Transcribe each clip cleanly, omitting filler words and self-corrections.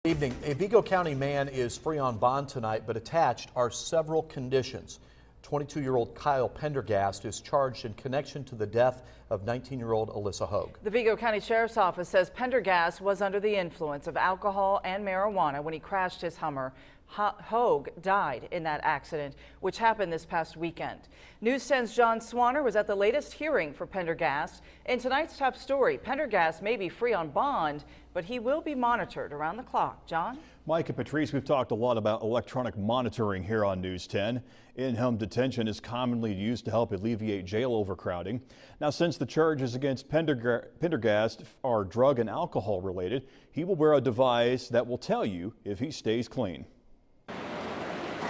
Evening. A Vigo County man is free on bond tonight, but attached are several conditions. 22-year-old Kyle Pendergast is charged in connection to the death of 19-year-old Alyssa Hogue. The Vigo County Sheriff's Office says Pendergast was under the influence of alcohol and marijuana when he crashed his Hummer. Hogue died in that accident, which happened this past weekend. News 10's John Swanner was at the latest hearing for Pendergast. In tonight's top story, Pendergast may be free on bond, but he will be monitored around the clock. John? Mike and Patrice, we've talked a lot about electronic monitoring here on News 10. In-home detention is commonly used to help alleviate jail overcrowding. Now, since the charges against Pendergast are drug and alcohol related, he will wear a device that will tell you if he stays clean.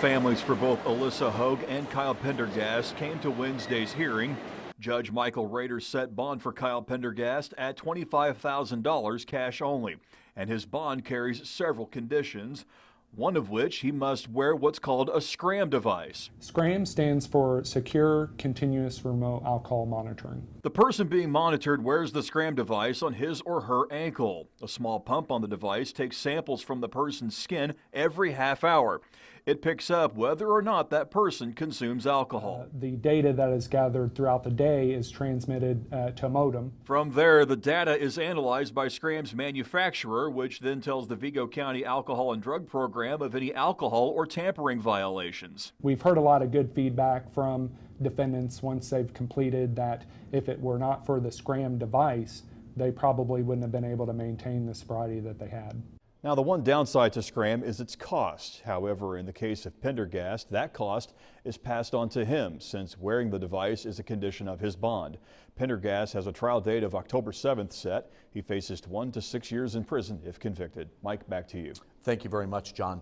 Families for both Alyssa Hogue and Kyle Pendergast came to Wednesday's hearing. Judge Michael Rader set bond for Kyle Pendergast at $25,000 cash only, and his bond carries several conditions, one of which he must wear what's called a SCRAM device. SCRAM stands for Secure Continuous Remote Alcohol Monitoring. The person being monitored wears the SCRAM device on his or her ankle. A small pump on the device takes samples from the person's skin every half hour. It picks up whether or not that person consumes alcohol. The data that is gathered throughout the day is transmitted to a modem. From there, the data is analyzed by SCRAM's manufacturer, which then tells the Vigo County Alcohol and Drug Program of any alcohol or tampering violations. We've heard a lot of good feedback from defendants once they've completed that if it were not for the SCRAM device, they probably wouldn't have been able to maintain the sobriety that they had. Now, the one downside to SCRAM is its cost. However, in the case of Pendergast, that cost is passed on to him since wearing the device is a condition of his bond. Pendergast has a trial date of October 7th set. He faces 1 to 6 years in prison if convicted. Mike, back to you. Thank you very much, John.